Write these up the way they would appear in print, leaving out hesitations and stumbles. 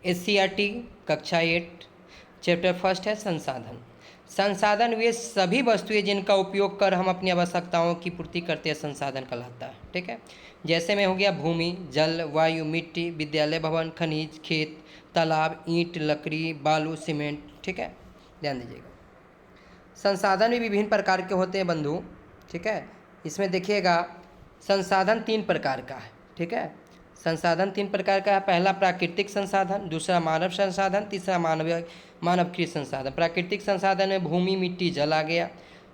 SCERT कक्षा 8 chapter first है संसाधन। संसाधन वे सभी वस्तुएं जिनका उपयोग कर हम अपनी आवश्यकताओं की पूर्ति करते हैं संसाधन कहलाता है। ठीक है, जैसे में हो गया भूमि, जल, वायु, मिट्टी, विद्यालय भवन, खनिज, खेत, तालाब, ईंट, लकड़ी, बालू, सीमेंट। ठीक है, ध्यान दीजिएगा। संसाधन भी विभिन्न प्रकार के होते हैं बंधु। ठीक है, इसमें देखिएगा संसाधन 3 प्रकार का है। ठीक है, संसाधन 3 प्रकार का है। पहला प्राकृतिक संसाधन, दूसरा मानव संसाधन, तीसरा मानवकृत संसाधन। प्राकृतिक संसाधन में भूमि, मिट्टी, जल आ गया।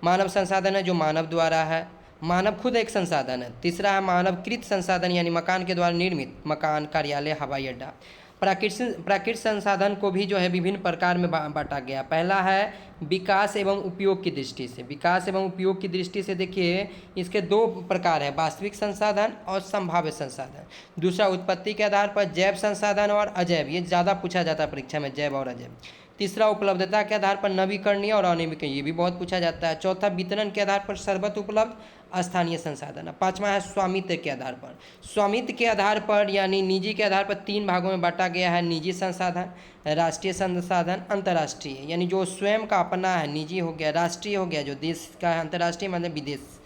मानव संसाधन है जो मानव द्वारा है, मानव खुद एक संसाधन है। तीसरा है मानवकृत संसाधन यानी मकान के द्वारा निर्मित, मकान, कार्यालय, हवाई अड्डा। प्राकृतिक संसाधन को भी जो है विभिन्न प्रकार में बांटा गया। पहला है विकास एवं उपयोग की दृष्टि से। विकास एवं उपयोग की दृष्टि से देखिए इसके 2 प्रकार है, वास्तविक संसाधन और संभाव्य संसाधन। दूसरा उत्पत्ति के आधार पर जैव संसाधन और अजैव, ये ज़्यादा पूछा जाता है परीक्षा में, जैव और अजैव। तीसरा उपलब्धता के आधार पर नवीकरणीय और अनवीकरणीय, ये भी बहुत पूछा जाता है। चौथा वितरण के आधार पर सर्वत्र उपलब्ध स्थानीय संसाधन। पांचवा है स्वामित्व के आधार पर। स्वामित्व के आधार पर यानी निजी के आधार पर 3 भागों में बांटा गया है, निजी संसाधन, राष्ट्रीय संसाधन, अंतर्राष्ट्रीय। यानी जो स्वयं का अपना है निजी हो गया, राष्ट्रीय हो गया जो देश का है, अंतर्राष्ट्रीय मतलब विदेश।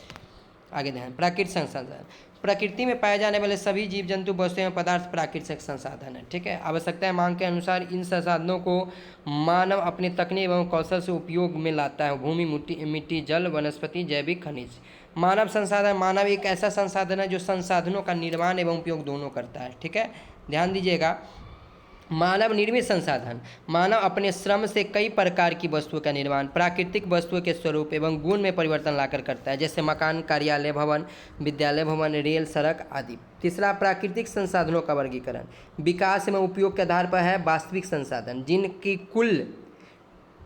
आगे ध्यान, प्राकृतिक संसाधन प्रकृति में पाए जाने वाले सभी जीव जंतु वस्तुएं एवं पदार्थ प्राकृतिक संसाधन है। ठीक है, आवश्यकता मांग के अनुसार इन संसाधनों को मानव अपने तकनीक एवं कौशल से उपयोग में लाता है। भूमि, मिट्टी, जल, वनस्पति, जैविक, खनिज। मानव संसाधन, मानव एक ऐसा संसाधन है जो संसाधनों का निर्माण एवं उपयोग दोनों करता है। ठीक है, ध्यान दीजिएगा। मानव निर्मित संसाधन, मानव अपने श्रम से कई प्रकार की वस्तुओं का निर्माण प्राकृतिक वस्तुओं के स्वरूप एवं गुण में परिवर्तन लाकर करता है, जैसे मकान, कार्यालय भवन, विद्यालय भवन, रेल, सड़क आदि। तीसरा प्राकृतिक संसाधनों का वर्गीकरण, विकास एवं उपयोग के आधार पर है वास्तविक संसाधन जिनकी कुल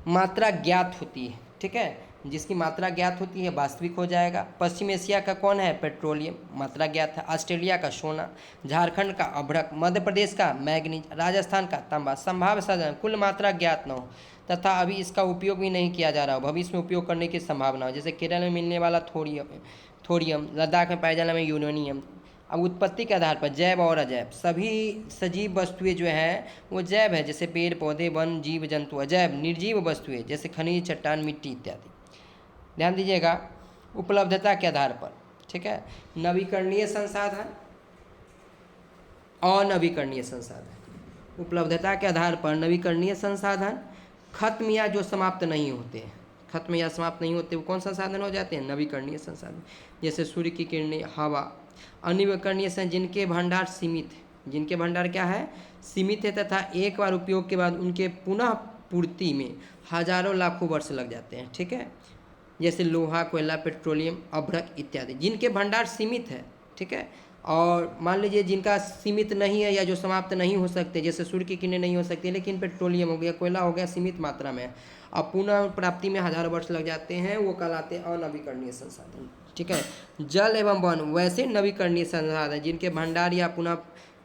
मात्रा ज्ञात होती है। ठीक है, जिसकी मात्रा ज्ञात होती है वास्तविक हो जाएगा। पश्चिम एशिया का कौन है? पेट्रोलियम, मात्रा ज्ञात है। ऑस्ट्रेलिया का सोना, झारखंड का अभ्रक, मध्य प्रदेश का मैग्नीज, राजस्थान का तांबा। संभाव्य साधन, कुल मात्रा ज्ञात न हो तथा अभी इसका उपयोग भी नहीं किया जा रहा हो, भविष्य में उपयोग करने की संभावना हो, जैसे केरल में मिलने वाला थोरियम, लद्दाख में पाए जाने वाला यूरेनियम। अब उत्पत्ति के आधार पर जैव और अजैव, सभी सजीव वस्तुएं जो हैं वो जैव है, जैसे पेड़ पौधे, वन, जीव जंतु। अजैव निर्जीव वस्तुएं जैसे खनिज, चट्टान, मिट्टी इत्यादि। ध्यान दीजिएगा। उपलब्धता के आधार पर, ठीक है, नवीकरणीय संसाधन, अनवीकरणीय संसाधन। उपलब्धता के आधार पर नवीकरणीय संसाधन खत्म या जो समाप्त नहीं होते, खत्म या समाप्त नहीं होते वो कौन संसाधन हो जाते हैं? नवीकरणीय संसाधन, जैसे सूर्य की किरणें, हवा। अनवीकरणीय संसाधन जिनके भंडार सीमित है, जिनके भंडार क्या है? सीमित है तथा एक बार उपयोग के बाद उनके पुनः पूर्ति में हजारों लाखों वर्ष लग जाते हैं। ठीक है, जैसे लोहा, कोयला, पेट्रोलियम, अभ्रक इत्यादि, जिनके भंडार सीमित है। ठीक है, और मान लीजिए जिनका सीमित नहीं है या जो समाप्त नहीं हो सकते, जैसे सूर्य की किरणें नहीं हो सकती, लेकिन पेट्रोलियम हो गया, कोयला हो गया, सीमित मात्रा में, अब पुनः प्राप्ति में हजारों वर्ष लग जाते हैं, वो कहलाते हैं अनवीकरणीय संसाधन। ठीक है, जल एवं वन वैसे नवीकरणीय संसाधन जिनके भंडार या पुनः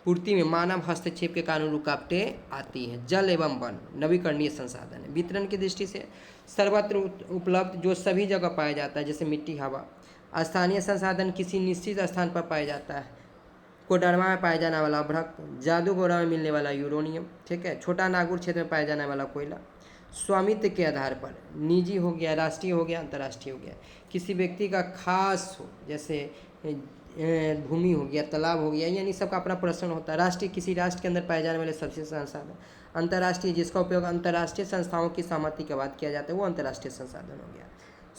पूर्ति में मानव हस्तक्षेप के कारण रुकावटें आती हैं। जल एवं वन नवीकरणीय संसाधन है। वितरण की दृष्टि से सर्वत्र उपलब्ध जो सभी जगह पाया जाता है, जैसे मिट्टी, हवा। स्थानीय संसाधन किसी निश्चित स्थान पर पाया जाता है, कोडरमा में पाया जाने वाला अभ्रक, जादूगोड़ा में मिलने वाला यूरेनियम। ठीक है, छोटा नागपुर क्षेत्र में पाया जाने वाला कोयला। स्वामित्व के आधार पर निजी हो गया, राष्ट्रीय हो गया, अंतर्राष्ट्रीय हो गया। किसी व्यक्ति का खास हो, जैसे भूमि हो गया, तालाब हो गया, यानी सबका अपना प्रश्न होता है। राष्ट्रीय किसी राष्ट्र के अंदर पाए जाने वाले सबसे संसाधन। अंतर्राष्ट्रीय जिसका उपयोग अंतर्राष्ट्रीय संस्थाओं की सहमति के बाद किया जाता है, वो अंतर्राष्ट्रीय संसाधन हो गया।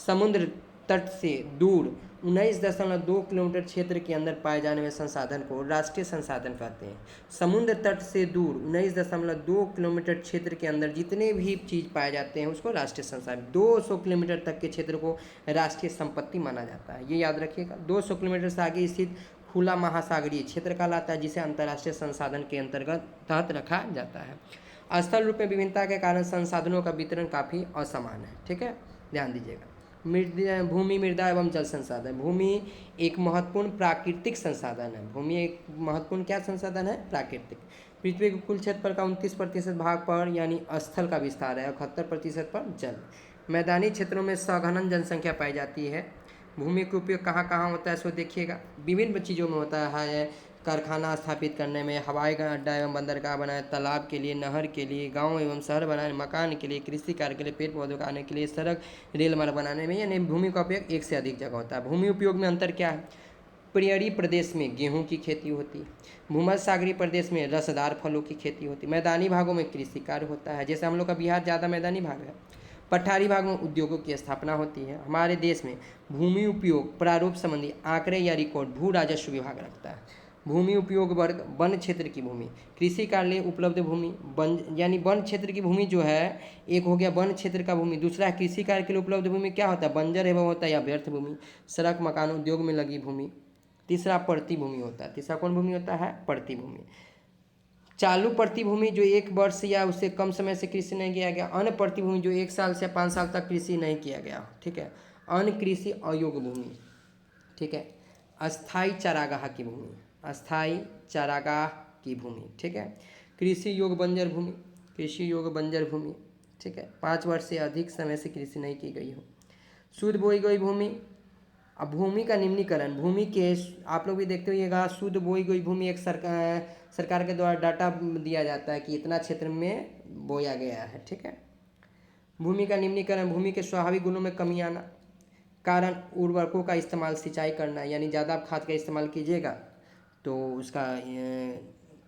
समुद्र तट से दूर 19.2 किलोमीटर क्षेत्र के अंदर पाए जाने वाले संसाधन को राष्ट्रीय संसाधन कहते हैं। समुद्र तट से दूर 19.2 किलोमीटर क्षेत्र के अंदर जितने भी चीज़ पाए जाते हैं उसको राष्ट्रीय संसाधन। 200 किलोमीटर तक के क्षेत्र को राष्ट्रीय संपत्ति माना जाता है, ये याद रखिएगा। 200 किलोमीटर से आगे स्थित खुला महासागरीय क्षेत्र कहलाता है, जिसे अंतर्राष्ट्रीय संसाधन के अंतर्गत तहत रखा जाता है। स्थल रूप में विभिन्नता के कारण संसाधनों का वितरण काफ़ी असमान है। ठीक है, ध्यान दीजिएगा। भूमि, मृदा एवं जल संसाधन। भूमि एक महत्वपूर्ण प्राकृतिक संसाधन है। भूमि एक महत्वपूर्ण क्या संसाधन है? प्राकृतिक। पृथ्वी के कुल क्षेत्रफल का 29% भाग पर यानी स्थल का विस्तार है, 71% पर जल। मैदानी क्षेत्रों में सघन जनसंख्या पाई जाती है। भूमि का उपयोग कहाँ कहाँ होता है इसको देखिएगा। विभिन्न चीज़ों में होता है, कारखाना स्थापित करने में, हवाई अड्डा एवं बंदरगाह बनाए, तालाब के लिए, नहर के लिए, गांव एवं शहर बनाने, मकान के लिए, कृषि कार्य के लिए, पेड़ पौधों का आने के लिए, सड़क रेल मार्ग बनाने में, यानी भूमि का उपयोग एक से अधिक जगह होता है। भूमि उपयोग में अंतर क्या है? पहाड़ी प्रदेश में गेहूं की खेती होती है, भूमध्य सागरीय प्रदेश में रसदार फलों की खेती होती है, मैदानी भागों में कृषि कार्य होता है, जैसे हम लोग का बिहार ज़्यादा मैदानी भाग है। पठारी भाग में उद्योगों की स्थापना होती है। हमारे देश में भूमि उपयोग प्रारूप संबंधी आंकड़े या रिकॉर्ड भू राजस्व विभाग रखता है। भूमि उपयोग वर्ग वन क्षेत्र की भूमि, कृषि कार्य लिए उपलब्ध भूमि, वन यानी वन क्षेत्र की भूमि जो है, एक हो गया वन क्षेत्र का भूमि, दूसरा है कृषि कार्य के लिए उपलब्ध भूमि, क्या होता है? बंजर एवं होता है या व्यर्थ भूमि, सड़क मकान उद्योग में लगी भूमि। तीसरा पड़ती भूमि होता है। तीसरा कौन भूमि होता है? पड़ती भूमि। चालू पड़ती भूमि जो 1 वर्ष या उससे कम समय से कृषि नहीं किया गया। अन्य पड़ती भूमि जो 1 साल से 5 साल तक कृषि नहीं किया गया, ठीक है। अन्य कृषि अयोग्य भूमि, ठीक है। अस्थाई चारागाह की भूमि, अस्थाई चारागाह की भूमि, ठीक है। कृषि योग्य बंजर भूमि, कृषि योग्य बंजर भूमि, ठीक है। 5 वर्ष से अधिक समय से कृषि नहीं की गई हो। शुद्ध बोई गई भूमि। अब भूमि का निम्नीकरण, भूमि के आप लोग भी देखते होइएगा, शुद्ध बोई गई भूमि एक सरकार के द्वारा डाटा दिया जाता है कि इतना क्षेत्र में बोया गया है, ठीक है। भूमि का निम्नीकरण, भूमि के स्वाभाविक गुणों में कमी आना, कारण उर्वरकों का इस्तेमाल, सिंचाई करना, यानी ज़्यादा आप खाद का इस्तेमाल कीजिएगा तो उसका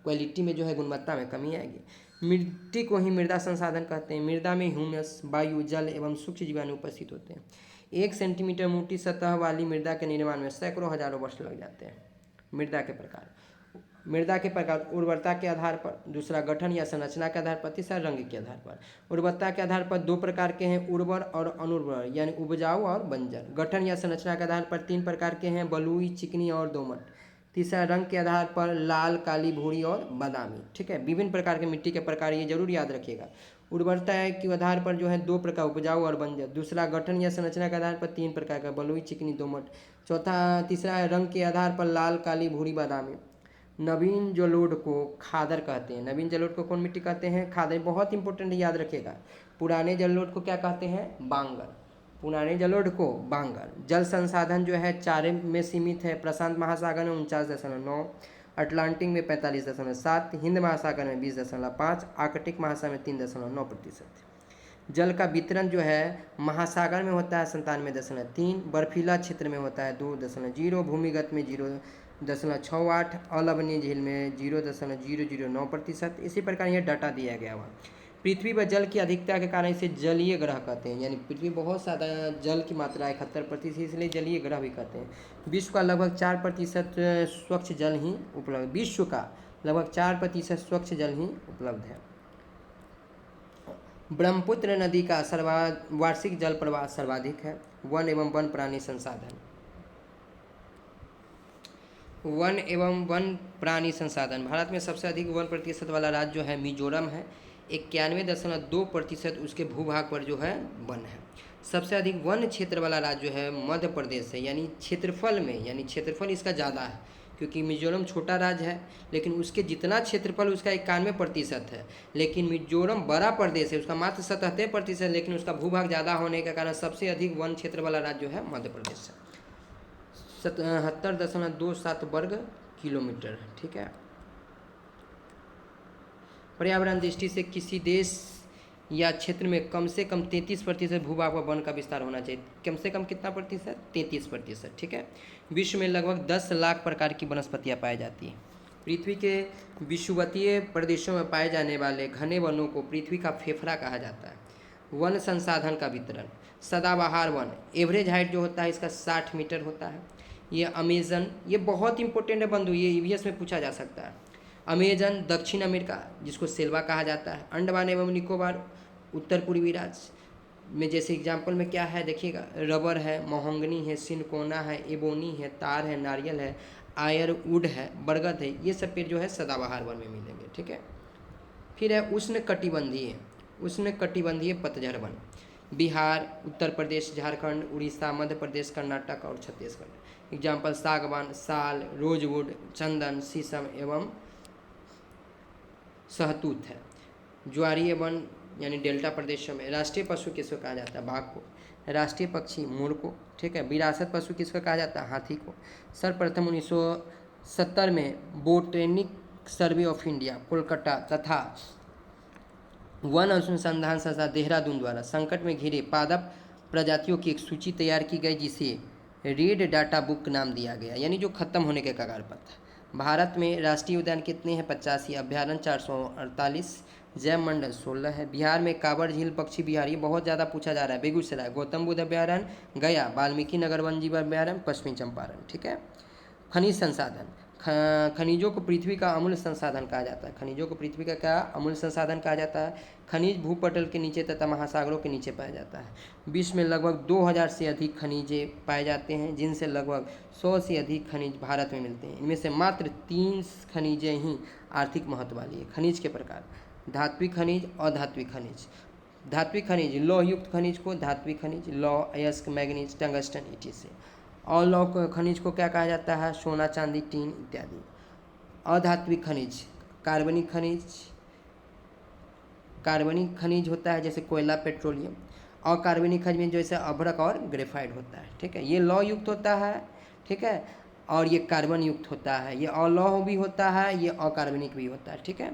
क्वालिटी में जो है गुणवत्ता में कमी आएगी। मिट्टी को ही मृदा संसाधन कहते हैं। मृदा में ह्यूमस, वायु, जल एवं सूक्ष्म जीवाणु उपस्थित होते हैं। 1 सेंटीमीटर मोटी सतह वाली मृदा के निर्माण में सैकड़ों हजारों वर्ष लग जाते हैं। मृदा के प्रकार, मृदा के प्रकार उर्वरता के आधार पर, दूसरा गठन या संरचना के आधार पर, तीसरा रंग के आधार पर। उर्वरता के आधार पर 2 प्रकार के हैं, उर्वर और अनुर्वर, यानी उपजाऊ और बंजर। गठन या संरचना के आधार पर 3 प्रकार के हैं, बलुई, चिकनी और दोमट। तीसरा रंग के आधार पर लाल, काली, भूरी और बादामी, ठीक है। विभिन्न प्रकार के मिट्टी के प्रकार ये जरूर याद रखिएगा। उर्वरता के आधार पर जो है 2 प्रकार, उपजाऊ और बंजर। दूसरा गठन या संरचना के आधार पर 3 प्रकार का, बलुई, चिकनी, दोमट। तीसरा है रंग के आधार पर लाल, काली, भूरी, बादामी। नवीन जलोढ़ को खादर कहते हैं। नवीन जलोढ़ को कौन मिट्टी कहते हैं? खादर। बहुत इंपॉर्टेंट याद रखिएगा। पुराने जलोढ़ को क्या कहते हैं? बांगर। पुराने जलोढ़ को बांगर। जल संसाधन जो है 4 में सीमित है। प्रशांत महासागर में 49.9, अटलांटिक में 45.7, हिंद महासागर में 20.5, आर्कटिक महासागर में 3.9%। जल का वितरण जो है महासागर में होता है 97.3, बर्फीला क्षेत्र में होता है 2.0, भूमिगत में 0.68, अलवनीय झील में 0.009%। इसी प्रकार यह डाटा दिया गया हुआ। पृथ्वी पर जल की अधिकता के कारण इसे जलीय ग्रह कहते हैं, यानी पृथ्वी बहुत ज़्यादा जल की मात्रा 71%, इसलिए जलीय ग्रह भी कहते हैं। विश्व का लगभग 4% स्वच्छ जल ही उपलब्ध, विश्व का लगभग 4% स्वच्छ जल ही उपलब्ध है। ब्रह्मपुत्र नदी का वार्षिक जल प्रवाह सर्वाधिक है। वन एवं वन प्राणी संसाधन, वन एवं वन प्राणी संसाधन। भारत में सबसे अधिक 1% वाला राज्य जो है मिजोरम है। 91.2% उसके भूभाग पर जो है वन है। सबसे अधिक वन क्षेत्र वाला राज्य जो है मध्य प्रदेश है, यानी क्षेत्रफल में, यानी क्षेत्रफल इसका ज़्यादा है, क्योंकि मिजोरम छोटा राज्य है लेकिन उसके जितना क्षेत्रफल उसका 91% है। लेकिन मिजोरम बड़ा प्रदेश है, उसका मात्र 77%, लेकिन उसका भूभाग ज़्यादा होने के कारण सबसे अधिक वन क्षेत्र वाला राज्य जो है मध्य प्रदेश है। 77.27 वर्ग किलोमीटर, ठीक है। पर्यावरण दृष्टि से किसी देश या क्षेत्र में कम से कम 33% भूभाग पर वन का विस्तार होना चाहिए। कम से कम कितना प्रतिशत? 33%, ठीक है। विश्व में लगभग 10 लाख प्रकार की वनस्पतियाँ पाई जाती हैं। पृथ्वी के विषुवतीय प्रदेशों में पाए जाने वाले घने वनों को पृथ्वी का फेफड़ा कहा जाता है। वन संसाधन का वितरण, सदाबहार वन, एवरेज हाइट जो होता है इसका 60 मीटर होता है। ये अमेजन, ये बहुत इंपॉर्टेंट है बंधु, ये ईवीएस में पूछा जा सकता है। अमेजन दक्षिण अमेरिका जिसको सेल्वा कहा जाता है। अंडमान एवं निकोबार उत्तर पूर्वी राज्य में, जैसे एग्जाम्पल में क्या है देखिएगा, रबर है, महोगनी है, सिनकोना है, एबोनी है, तार है, नारियल है, आयरवुड है, बरगद है। ये सब पेड़ जो है सदाबहार वन में मिलेंगे, ठीक है। फिर है उष्णकटिबंधीय पतझड़ वन, बिहार, उत्तर प्रदेश, झारखंड, उड़ीसा, मध्य प्रदेश, कर्नाटक और छत्तीसगढ़। एग्जाम्पल सागवान, साल, रोजवुड, चंदन, शीशम एवं सहतूत है। ज्वारीय वन यानी डेल्टा प्रदेशों में। राष्ट्रीय पशु किसको कहा जाता है? बाघ को। राष्ट्रीय पक्षी मोर को, ठीक है। विरासत पशु किसको कहा जाता है? हाथी को। सर्वप्रथम 70 में botanic survey of India Kolkata तथा वन अनुसंधान संस्थान देहरादून द्वारा संकट में घिरे पादप प्रजातियों की एक सूची तैयार की गई, जिसे रेड डाटा बुक नाम दिया गया, यानी जो खत्म होने के कगार पर था। भारत में राष्ट्रीय उद्यान कितने हैं? 85। अभ्यारण्य 448, जैव मंडल 16 है। बिहार में कांवड़ झील पक्षी विहार, ये बहुत ज़्यादा पूछा जा रहा है। बेगूसराय गौतम बुद्ध अभ्यारण्य, गया वाल्मीकि नगर वन जीव अभ्यारण्य, पश्चिमी चंपारण। ठीक है। खनिज संसाधन, खनिजों को पृथ्वी का अमूल्य संसाधन कहा जाता है। खनिजों को पृथ्वी का क्या अमूल्य संसाधन कहा जाता है? खनिज भूपटल के नीचे तथा महासागरों के नीचे पाया जाता है। विश्व में लगभग 2000 से अधिक खनिजे पाए जाते हैं, जिनसे लगभग 100 से अधिक खनिज भारत में मिलते हैं। इनमें से मात्र 3 खनिजें ही आर्थिक महत्व वाली है। खनिज के प्रकार: धात्विक खनिज, अधात्विक खनिज। धात्विक खनिज लौह युक्त खनिज को धात्विक खनिज, लौह, अयस्क, मैग्नीज, टंगस्टन, etc। और लौह खनिज को क्या कहा जाता है? सोना, चांदी, टीन इत्यादि। अधात्विक खनिज कार्बनिक खनिज, कार्बनिक खनिज होता है जैसे कोयला, पेट्रोलियम। अकार्बनिक खनिज में जैसे अभ्रक और ग्रेफाइट होता है। ठीक है, ये लौह युक्त होता है। ठीक है, और ये कार्बन युक्त होता है। ये अलौह भी होता है, ये अकार्बनिक भी होता है। ठीक है,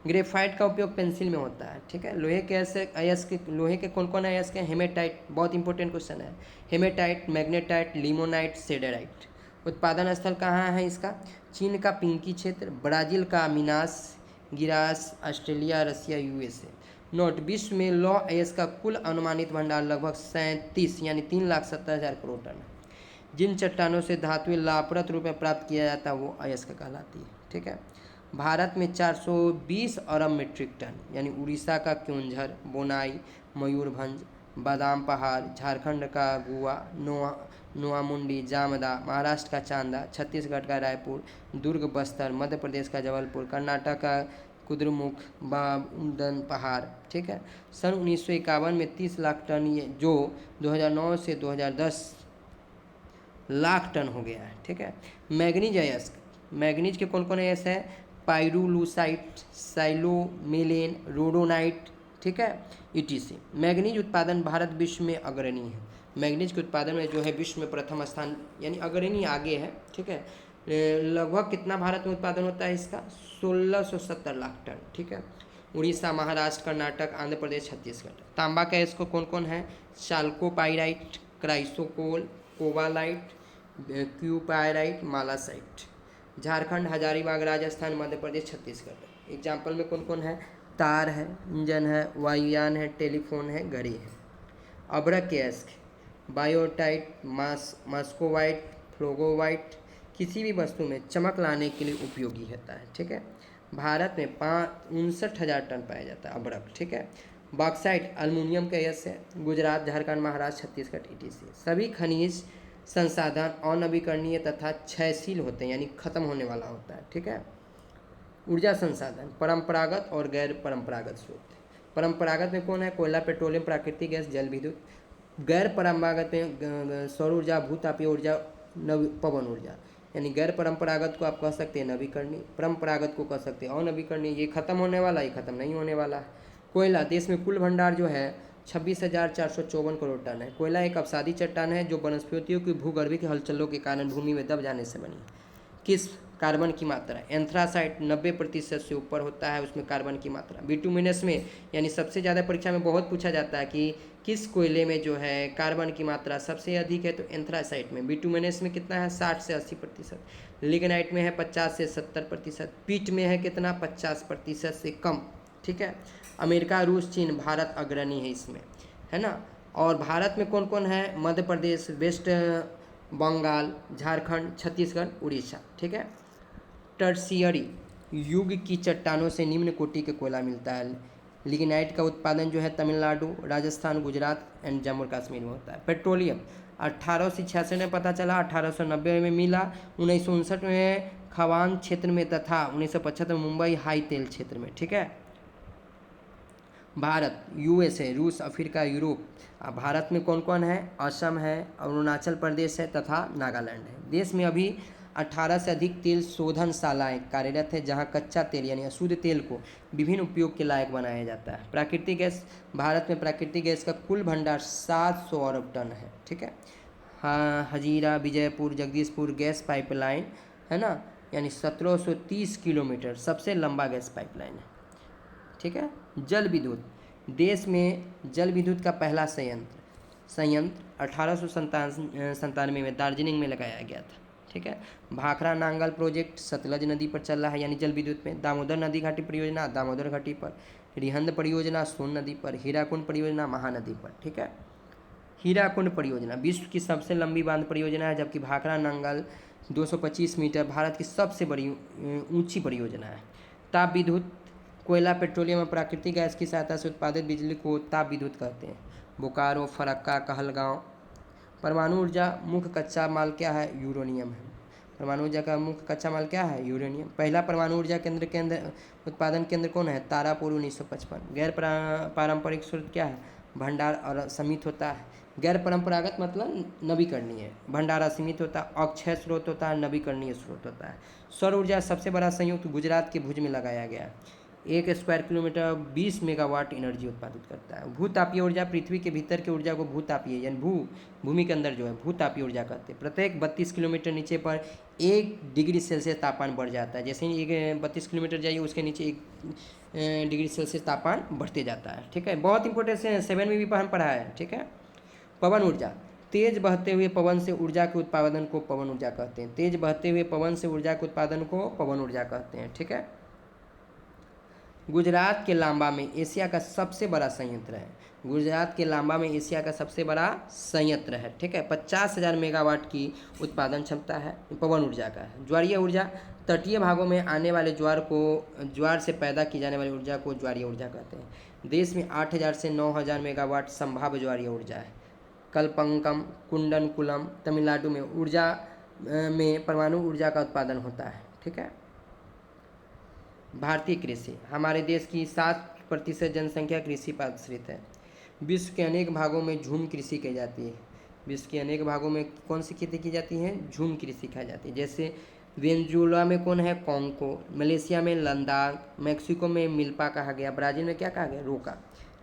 ग्रेफाइट का उपयोग पेंसिल में होता है। ठीक है, लोहे के अयस्क, लोहे के कौन कौन अयस्क हैं? हेमेटाइट, बहुत इंपॉर्टेंट क्वेश्चन है। Haematite, magnetite, limonite, siderite. उत्पादन स्थल कहाँ है इसका? चीन का पिंकी क्षेत्र, ब्राज़ील का मिनास गिरास, ऑस्ट्रेलिया, रसिया, यूएसए। नोट: विश्व में लौह अयस्क का कुल अनुमानित भंडार लगभग 37 यानी 3,70,000 करोड़ टन है। जिन चट्टानों से धातुएं लाभप्रद रूप में प्राप्त किया जाता है वो अयस्क कहलाती है। ठीक है, भारत में 420 अरब मीट्रिक टन यानी उड़ीसा का क्योंझर, बोनाई, मयूरभंज, बादाम पहाड़, झारखंड का गुआ, नोआमुंडी, जामदा, महाराष्ट्र का चांदा, छत्तीसगढ़ का रायपुर, दुर्ग, बस्तर, मध्य प्रदेश का जबलपुर, कर्नाटक का कुद्रेमुख, बाबूदन पहाड़। ठीक है, सन 1951 में 30 लाख टन, ये जो 2009 से 2010 लाख टन हो गया है। ठीक है, मैग्नीज अयस्क, मैग्नीज के कौन कौन अयस्क है? पाइरूलूसाइट, साइलोमेलेन, रोडोनाइट। ठीक है, etc। मैग्नीज उत्पादन भारत विश्व में अग्रणी है। मैग्नीज के उत्पादन में जो है विश्व में प्रथम स्थान यानी अग्रणी आगे है। ठीक है, लगभग कितना भारत में उत्पादन होता है इसका? 1670 लाख टन। ठीक है, उड़ीसा, महाराष्ट्र, कर्नाटक, आंध्र प्रदेश, छत्तीसगढ़। तांबा का इसको कौन कौन है? चाल्कोपाइराइट, क्राइसोकोल, कोबालाइट, क्यूपाइराइट, मालासाइट। झारखंड, हजारीबाग, राजस्थान, मध्य प्रदेश, छत्तीसगढ़। एग्जाम्पल में कौन कौन है? तार है, इंजन है, वायुयान है, टेलीफोन है, घड़ी है। अभ्रक के अयस्क: बायोटाइट, मास्कोवाइट, फ्लोगोवाइट। किसी भी वस्तु में चमक लाने के लिए उपयोगी होता है। ठीक है, भारत में 59,000 टन पाया जाता है अभ्रक। ठीक है, बॉक्साइट अल्मुनियम का अयस्क है। गुजरात, झारखंड, महाराष्ट्र, छत्तीसगढ़, etc। सभी खनिज संसाधन अनवीकरणीय तथा क्षयशील होते हैं यानी खत्म होने वाला होता है। ठीक है, ऊर्जा संसाधन परंपरागत और गैर परंपरागत स्रोत। परंपरागत में कौन है? कोयला, पेट्रोलियम, प्राकृतिक गैस, जल विद्युत। गैर परंपरागत में सौर ऊर्जा, भूतापीय ऊर्जा, पवन ऊर्जा। यानी गैर परंपरागत को आप कह सकते हैं नवीकरणीय, परंपरागत को कह सकते हैं अनवीकरणीय। ये खत्म होने वाला, ये खत्म नहीं होने वाला है। कोयला, देश में कुल भंडार जो है 26,454 करोड़ टन है। कोयला एक अवसादी चट्टान है जो वनस्पतियों की भूगर्भीय हलचलों के कारण भूमि में दब जाने से बनी। किस कार्बन की मात्रा? एंथ्रासाइट 90% से ऊपर होता है उसमें कार्बन की मात्रा। बिटुमिनस में यानी सबसे ज़्यादा परीक्षा में बहुत पूछा जाता है कि किस कोयले में जो है कार्बन की मात्रा सबसे अधिक है, तो एंथ्रासाइट में। बिटुमिनस में कितना है? 60 से 80%। लिग्नाइट में है 50 से 70%। पीट में है कितना? 50% से कम। ठीक है, अमेरिका, रूस, चीन, भारत अग्रणी है इसमें, है ना। और भारत में कौन कौन है? मध्य प्रदेश, वेस्ट बंगाल, झारखंड, छत्तीसगढ़, उड़ीसा। ठीक है, टर्शियरी युग की चट्टानों से निम्न कोटि के कोयला मिलता है। लिग्नाइट का उत्पादन जो है तमिलनाडु, राजस्थान, गुजरात एंड जम्मू कश्मीर में होता है। पेट्रोलियम 1886 में पता चला, 1890 में मिला, 1959 में खवान क्षेत्र में तथा 1975 में मुंबई हाई तेल क्षेत्र में। ठीक है, भारत, यूएसए, रूस, अफ्रीका, यूरोप। भारत में कौन कौन है? असम है, अरुणाचल प्रदेश है तथा नागालैंड है। देश में अभी 18 से अधिक तेल शोधनशालाएँ कार्यरत है जहां कच्चा तेल यानी अशुद्ध तेल को विभिन्न उपयोग के लायक बनाया जाता है। प्राकृतिक गैस, भारत में प्राकृतिक गैस का कुल भंडार 700 अरब टन है। ठीक है, हाँ, हजीरा, विजयपुर, जगदीशपुर गैस पाइपलाइन, है ना, यानी 1730 किलोमीटर सबसे लंबा गैस पाइपलाइन है। ठीक है। जल विद्युत, देश में जल विद्युत का पहला संयंत्र 1897 में दार्जिलिंग में लगाया गया था। ठीक है। भाखड़ा नांगल प्रोजेक्ट सतलज नदी पर चल रहा है, यानी जल विद्युत में। दामोदर नदी घाटी परियोजना दामोदर घाटी पर। रिहंद परियोजना सोन नदी पर। हीराकुंड परियोजना महानदी पर। ठीक है। हीराकुंड परियोजना विश्व की सबसे लंबी बांध परियोजना है, जबकि भाखड़ा नांगल 225 मीटर भारत की सबसे बड़ी ऊंची परियोजना है। ताप विद्युत, कोयला, पेट्रोलियम और प्राकृतिक गैस की सहायता से उत्पादित बिजली को ताप विद्युत कहते हैं। बोकारो, फरक्का, कहलगांव। परमाणु ऊर्जा मुख्य कच्चा माल क्या है? यूरेनियम है। परमाणु ऊर्जा का मुख्य कच्चा माल क्या है? यूरेनियम। पहला परमाणु ऊर्जा केंद्र उत्पादन केंद्र कौन है? तारापुर 1955। गैर पारंपरिक स्रोत क्या है? भंडार और सीमित होता है। गैर परंपरागत मतलब नवीकरणीय, भंडार असीमित होता है। अक्षय स्रोत होता है, नवीकरणीय स्रोत होता है। सौर ऊर्जा सबसे बड़ा संयुक्त गुजरात के भुज में लगाया गया है। 1 स्क्वायर किलोमीटर 20 मेगावाट एनर्जी उत्पादित करता है। भूतापीय ऊर्जा पृथ्वी के भीतर की ऊर्जा को भूतापीय यानी भूमि के अंदर जो है भूतापीय ऊर्जा कहते हैं। प्रत्येक 32 किलोमीटर नीचे पर 1 डिग्री सेल्सियस तापमान बढ़ जाता है। जैसे ही 32 किलोमीटर जाइए उसके नीचे 1 डिग्री सेल्सियस तापमान बढ़ते जाता है। ठीक है। बहुत इंपॉर्टेंट है, 7 में भी हम पढ़ा है। ठीक है। पवन ऊर्जा, तेज बहते हुए पवन से ऊर्जा के उत्पादन को पवन ऊर्जा कहते हैं। तेज बहते हुए पवन से ऊर्जा के उत्पादन को पवन ऊर्जा कहते हैं। ठीक है। गुजरात के लांबा में एशिया का सबसे बड़ा संयंत्र है। गुजरात के लांबा में एशिया का सबसे बड़ा संयंत्र है। ठीक है। 50,000 मेगावाट की उत्पादन क्षमता है, पवन ऊर्जा का है। ज्वारीय ऊर्जा, तटीय भागों में आने वाले ज्वार से पैदा की जाने वाली ऊर्जा को ज्वारीय ऊर्जा कहते हैं। देश में 8,000 से 9,000 मेगावाट संभाव्य ज्वारीय ऊर्जा है। कलपंकम, कुंडनकुलम, तमिलनाडु में में परमाणु ऊर्जा का उत्पादन होता है। ठीक है। भारतीय कृषि, हमारे देश की 7% जनसंख्या कृषि पर आश्रित है। विश्व के अनेक भागों में झूम कृषि की जाती है। विश्व के अनेक भागों में कौन सी खेती की जाती है? झूम कृषि की जाती है। जैसे वेनेजुएला में कौन है? कॉन्गो। मलेशिया में लद्दाख। मैक्सिको में मिल्पा कहा गया। ब्राज़ील में क्या कहा गया? रोका।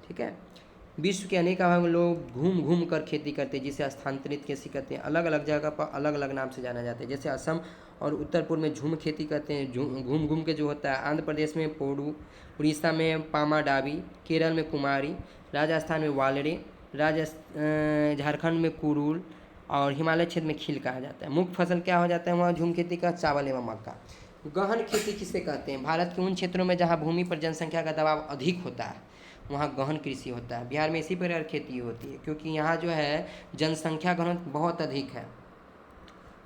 ठीक है। विश्व के अनेक भागों में लोग घूम घूम कर खेती करते हैं, जिसे स्थानांतरित कृषि कहते हैं। अलग अलग जगह पर अलग अलग नाम से जाना जाता है। जैसे असम और उत्तर पूर्व में झूम खेती करते हैं, घूम घूम के जो होता है। आंध्र प्रदेश में पोडू, उड़ीसा में पामाडावी, केरल में कुमारी, राजस्थान में वालरे, झारखंड में कुरुल और हिमालय क्षेत्र में खील कहा जाता है। मुख्य फसल क्या हो जाता है वहाँ झूम खेती का? चावल एवं मक्का। गहन खेती किसे कहते हैं? भारत के उन क्षेत्रों में जहाँ भूमि पर जनसंख्या का दबाव अधिक होता है वहाँ गहन कृषि होता है। बिहार में इसी प्रकार खेती होती है, क्योंकि यहाँ जो है जनसंख्या घनत्व बहुत अधिक है।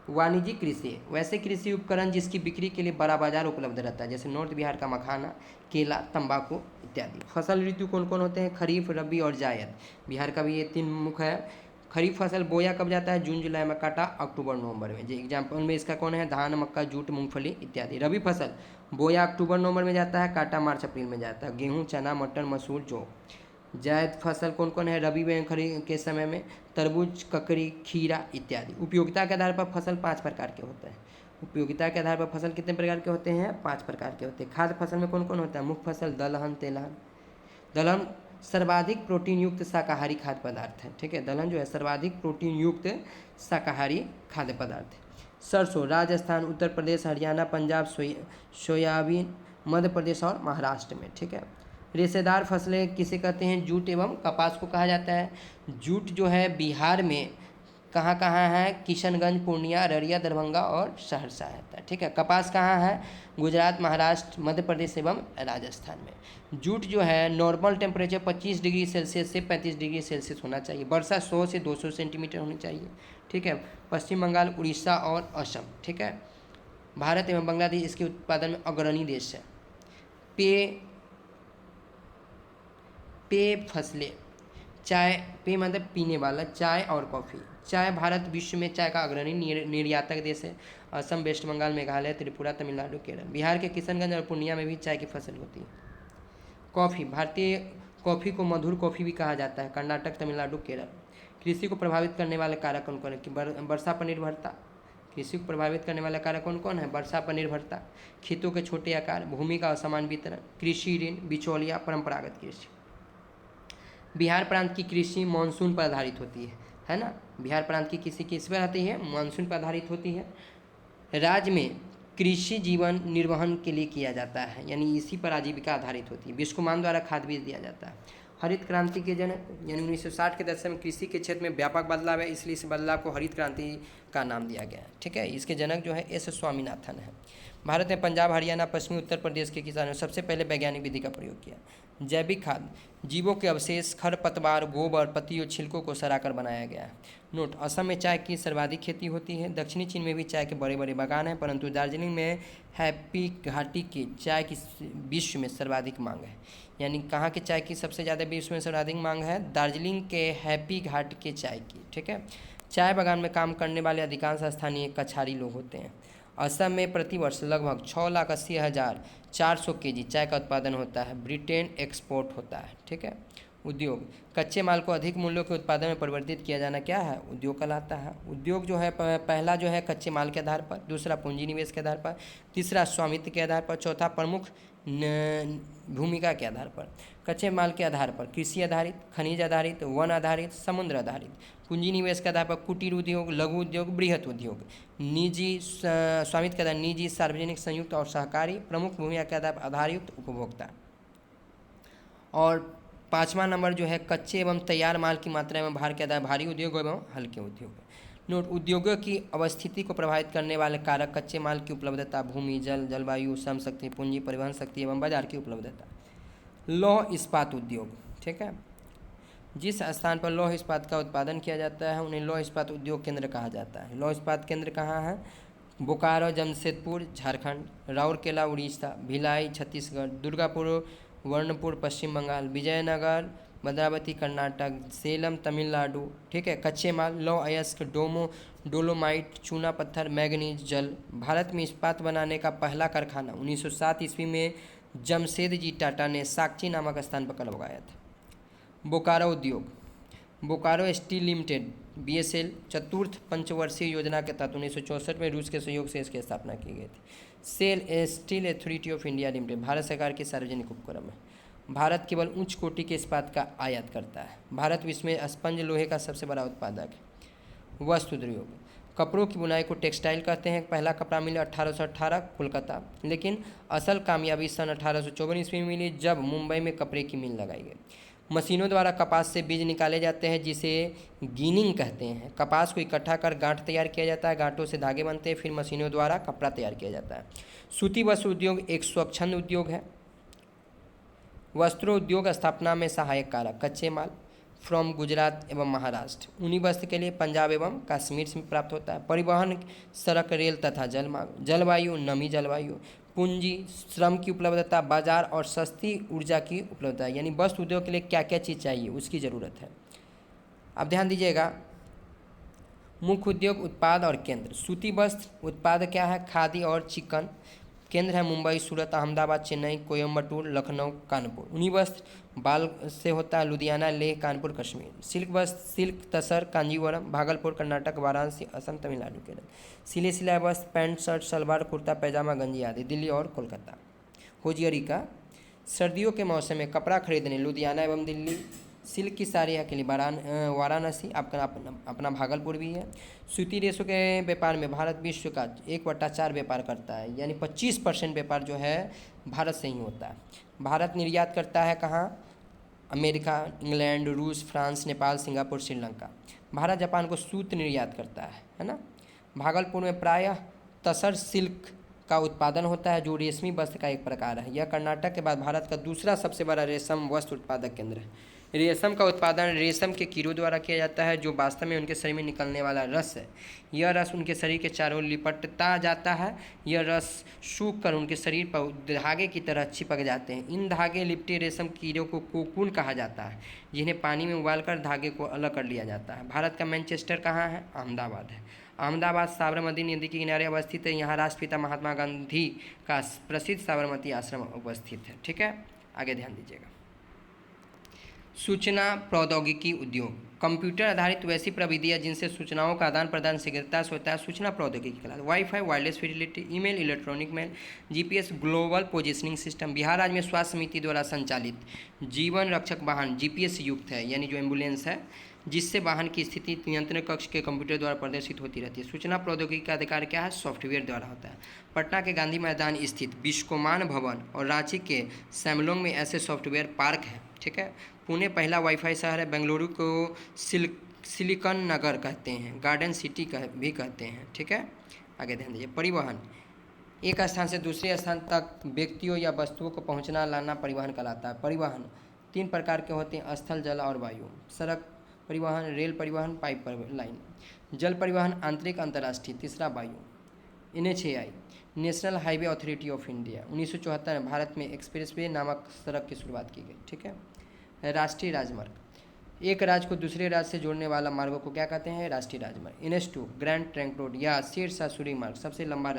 वाणिज्यिक कृषि, वैसे कृषि उपकरण जिसकी बिक्री के लिए बड़ा बाजार उपलब्ध रहता है, जैसे नॉर्थ बिहार का मखाना, केला, तंबाकू इत्यादि। फसल ऋतु कौन कौन होते हैं? खरीफ, रबी और जायद। बिहार का भी ये 3 मुख्य है। खरीफ फसल बोया कब जाता है? जून जुलाई में, काटा अक्टूबर नवंबर में। जो एग्जाम्पल में इसका कौन है? धान, मक्का, जूट, मूंगफली इत्यादि। रबी फसल बोया अक्टूबर नवंबर में जाता है, काटा मार्च अप्रैल में जाता है। गेहूँ, चना, मटर, मसूर, जौ। जायद फसल कौन कौन है? रबी में खरीफ के समय में तरबूज, ककड़ी, खीरा इत्यादि। उपयोगिता के आधार पर फसल 5 प्रकार के होते हैं। उपयोगिता के आधार पर फसल कितने प्रकार के होते हैं? 5 प्रकार के होते हैं। खाद्य फसल में कौन कौन होता है? मुख्य फसल दलहन, तेलहन। दलहन सर्वाधिक प्रोटीन युक्त शाकाहारी खाद्य पदार्थ है। ठीक है। दलहन जो है सर्वाधिक प्रोटीन युक्त शाकाहारी खाद्य पदार्थ है। सरसों राजस्थान, उत्तर प्रदेश, हरियाणा, पंजाब, सोयाबीन मध्य प्रदेश और महाराष्ट्र में। ठीक है। रेशेदार फसलें किसे कहते हैं? जूट एवं कपास को कहा जाता है। जूट जो है बिहार में कहाँ कहाँ है? किशनगंज, पूर्णिया, अररिया, दरभंगा और सहरसा है। ठीक है। कपास कहाँ है? गुजरात, महाराष्ट्र, मध्य प्रदेश एवं राजस्थान में। जूट जो है नॉर्मल टेम्परेचर 25 डिग्री सेल्सियस से 35 डिग्री सेल्सियस होना चाहिए। वर्षा 100 से 200 सेंटीमीटर होनी चाहिए। ठीक है। पश्चिम बंगाल, उड़ीसा और असम। ठीक है। भारत एवं बांग्लादेश इसके उत्पादन में अग्रणी देश है। पेय फसलें, चाय, पेय मतलब पीने वाला, चाय और कॉफ़ी। चाय, भारत विश्व में चाय का अग्रणी निर्यातक देश है। असम, वेस्ट बंगाल, मेघालय, त्रिपुरा, तमिलनाडु, केरल। बिहार के किशनगंज और पूर्णिया में भी चाय की फसल होती है। कॉफ़ी, भारतीय कॉफ़ी को मधुर कॉफ़ी भी कहा जाता है। कर्नाटक, तमिलनाडु, केरल। कृषि को प्रभावित करने वाले कारक कौन कौन है? वर्षा पर निर्भरता। कृषि को प्रभावित करने वाले कारक कौन कौन है? वर्षा पर निर्भरता, खेतों के छोटे आकार, भूमि का असमान वितरण, कृषि ऋण, बिचौलिया, परंपरागत कृषि। बिहार प्रांत की कृषि मानसून पर आधारित होती है ना। बिहार प्रांत की कृषि किस पर आती है? मानसून पर आधारित होती है। राज्य में कृषि जीवन निर्वहन के लिए किया जाता है, यानी इसी पर आजीविका आधारित होती है। बिस्कुमान द्वारा खाद बीज दिया जाता है। हरित क्रांति के जनक, यानी 1960 के दशक में कृषि के क्षेत्र में व्यापक बदलाव है, इसलिए इस बदलाव को हरित क्रांति का नाम दिया गया है। ठीक है, इसके जनक जो है एस स्वामीनाथन है। भारत में पंजाब, हरियाणा, पश्चिमी उत्तर प्रदेश के किसानों ने सबसे पहले वैज्ञानिक विधि का प्रयोग किया। जैविक खाद जीवों के अवशेष, खरपतवार, गोबर, पत्ती और छिलकों को सड़ाकर बनाया गया है। नोट, असम में चाय की सर्वाधिक खेती होती है। दक्षिणी चीन में भी चाय के बड़े बड़े बागान हैं, परंतु दार्जिलिंग में हैप्पी घाटी की चाय की विश्व में सर्वाधिक मांग है। यानी कहाँ की चाय की सबसे ज़्यादा विश्व में सर्वाधिक मांग है? दार्जिलिंग के हैप्पी घाट के चाय की। ठीक है, चाय बागान में काम करने वाले अधिकांश स्थानीय कछारी लोग होते हैं। असम में प्रतिवर्ष लगभग 6,80,400 kg चाय का उत्पादन होता है। ब्रिटेन एक्सपोर्ट होता है। ठीक है, उद्योग कच्चे माल को अधिक मूल्यों के उत्पादन में परिवर्तित किया जाना क्या है? उद्योग कहलाता है। उद्योग जो है पहला जो है कच्चे माल के आधार पर, दूसरा पूंजी निवेश के आधार पर, तीसरा स्वामित्व के आधार पर, चौथा प्रमुख भूमिका के आधार पर। कच्चे माल के आधार पर कृषि आधारित, खनिज आधारित, वन आधारित, समुद्र आधारित। पूंजी निवेश के आधार पर कुटीर उद्योग, लघु उद्योग, बृहत उद्योग। निजी स्वामित्व के आधार निजी, सार्वजनिक, संयुक्त और सहकारी। प्रमुख भूमिका के आधार पर आधारयुक्त उपभोक्ता। और 5वां नंबर जो है कच्चे एवं तैयार माल की मात्रा में भार के आधार भारी उद्योग एवं हल्के उद्योग। नोट, उद्योगों की अवस्थिति को प्रभावित करने वाले कारक कच्चे माल की उपलब्धता, भूमि, जल, जलवायु, श्रम शक्ति, पूंजी, परिवहन शक्ति एवं बाजार की उपलब्धता। लौह इस्पात उद्योग। ठीक है, जिस स्थान पर लौह इस्पात का उत्पादन किया जाता है उन्हें लौह इस्पात उद्योग केंद्र कहा जाता है। लौह इस्पात केंद्र कहाँ है? बोकारो जमशेदपुर झारखंड, राउरकेला उड़ीसा, भिलाई छत्तीसगढ़, दुर्गापुर वर्णपुर पश्चिम बंगाल, विजयनगर भद्रावती कर्नाटक, सेलम तमिलनाडु। ठीक है, कच्चे माल लौह अयस्क, डोलोमाइट, चूना पत्थर, मैग्नीज, जल। भारत में इस्पात बनाने का पहला कारखाना 1907 ईस्वी में जमशेद जी टाटा ने साक्ची नामक स्थान पर लगवाया था। बोकारो उद्योग, बोकारो स्टील लिमिटेड BSL चतुर्थ पंचवर्षीय योजना के तहत 1964 में रूस के सहयोग से इसकी स्थापना की गई थी। SAIL Steel Authority of India Limited Bharat सरकार की सार्वजनिक उपक्रम है। भारत केवल उच्च कोटि के इस्पात का आयात करता है। भारत विश्व में स्पंज लोहे का सबसे बड़ा उत्पादक है। वस्त्र उद्योग, कपड़ों की बुनाई को टेक्सटाइल कहते हैं। पहला कपड़ा मिला 1818 कोलकाता, लेकिन असल कामयाबी सन 1854 ईस्वी में मिली जब मुंबई में कपड़े की मिल लगाई गई। मशीनों द्वारा कपास से बीज निकाले जाते हैं जिसे गिनिंग कहते हैं। कपास को इकट्ठा कर गांठ तैयार किया जाता है, गांठों से धागे बनते हैं, फिर मशीनों द्वारा कपड़ा तैयार किया जाता है। सूती वस्त्र उद्योग एक स्वच्छंद उद्योग है। वस्त्रोद्योग स्थापना में सहायक कारक कच्चे माल फ्रॉम गुजरात एवं महाराष्ट्र। ऊनी वस्त्र के लिए पंजाब एवं कश्मीर से प्राप्त होता है। परिवहन सड़क, रेल तथा जल मार्ग। जलवायु नमी जलवायु। पूंजी श्रम की उपलब्धता, बाजार और सस्ती ऊर्जा की उपलब्धता। यानी वस्त्र उद्योग के लिए क्या क्या चीज़ चाहिए उसकी ज़रूरत है। अब ध्यान दीजिएगा, मुख्य उद्योग उत्पाद और केंद्र। सूती वस्त्र उत्पाद क्या है? खादी और चिकन। केंद्र है मुंबई, सूरत, अहमदाबाद, चेन्नई, कोयम्बटूर, लखनऊ, कानपुर। ऊनी वस्त्र बाल से होता है, लुधियाना, लेह, कानपुर, कश्मीर। सिल्क वस्त्र सिल्क, तसर, कांजीवरम, भागलपुर, कर्नाटक, वाराणसी, असम, तमिलनाडु, केरल। सिले सिलाए वस्त्र पैंट, शर्ट, सलवार, कुर्ता, पैजामा, गंजी आदि, दिल्ली और कोलकाता। होजियरी का सर्दियों के मौसम में कपड़ा खरीदने लुधियाना एवं दिल्ली। सिल्क की साड़ियाँ के लिए वाराणसी, अपना भागलपुर भी है। सूती रेशों के व्यापार में भारत विश्व का 1/4 व्यापार करता है, यानी 25% व्यापार जो है भारत से ही होता है। भारत निर्यात करता है कहाँ? अमेरिका, इंग्लैंड, रूस, France, Nepal, Singapore, Sri Lanka. Bharat Japan को सूत निर्यात करता है ना। भागलपुर में प्रायः तसर सिल्क का उत्पादन होता है जो रेशमी वस्त्र का एक प्रकार है। यह कर्नाटक के बाद भारत का दूसरा सबसे बड़ा रेशम वस्त्र उत्पादक केंद्र है। रेशम का उत्पादन रेशम के कीड़ों द्वारा किया जाता है जो वास्तव में उनके शरीर में निकलने वाला रस है। यह रस उनके शरीर के चारों ओर लिपटता जाता है। यह रस सूख कर उनके शरीर पर धागे की तरह चिपक जाते हैं। इन धागे लिपटे रेशम कीड़ों को कोकून कहा जाता है, जिन्हें पानी में उबालकर धागे को अलग कर लिया जाता है। भारत का मैनचेस्टर कहाँ है? अहमदाबाद है। अहमदाबाद साबरमती नदी के किनारे अवस्थित है। यहाँ राष्ट्रपिता महात्मा गांधी का प्रसिद्ध साबरमती आश्रम उपस्थित है। ठीक है, आगे ध्यान दीजिएगा। सूचना प्रौद्योगिकी उद्योग, कंप्यूटर आधारित वैसी प्रविधियाँ जिनसे सूचनाओं का आदान प्रदान शीघ्रता से होता है, सूचना प्रौद्योगिकी कहलाता है। WiFi, wireless fidelity, email, electronic mail, GPS, global positioning system. Bihar राज्य में स्वास्थ्य समिति द्वारा संचालित जीवन रक्षक वाहन जीपीएस युक्त है, यानी जो एम्बुलेंस है जिससे वाहन की स्थिति नियंत्रण कक्ष के कंप्यूटर द्वारा प्रदर्शित होती रहती है। सूचना प्रौद्योगिकी का अधिकार क्या है? सॉफ्टवेयर द्वारा होता है। पटना के गांधी मैदान स्थित विश्वकोमान भवन और रांची के सैमलोंग में ऐसे सॉफ्टवेयर पार्क है। ठीक है। पुणे पहला वाईफाई शहर है। बेंगलुरु को सिलिकॉन नगर कहते हैं, गार्डन सिटी भी कहते हैं। ठीक है। आगे ध्यान दीजिए। परिवहन, एक स्थान से दूसरे स्थान तक व्यक्तियों या वस्तुओं को पहुंचना लाना परिवहन कहलाता है। परिवहन 3 प्रकार के होते हैं, स्थल, जल और वायु। सड़क परिवहन, रेल परिवहन, पाइप लाइन। जल परिवहन आंतरिक, अंतर्राष्ट्रीय। तीसरा वायु। NHAI national highway authority of India 1974 में भारत में एक्सप्रेसवे नामक सड़क की शुरुआत की गई। ठीक है। राष्ट्रीय राजमार्ग, एक राज्य को दूसरे राज्य से जोड़ने वाला मार्गों को क्या कहते हैं? राष्ट्रीय राजमार्ग। NH2 ग्रैंड ट्रंक रोड या सिरसा सूरी मार्ग सबसे लंबा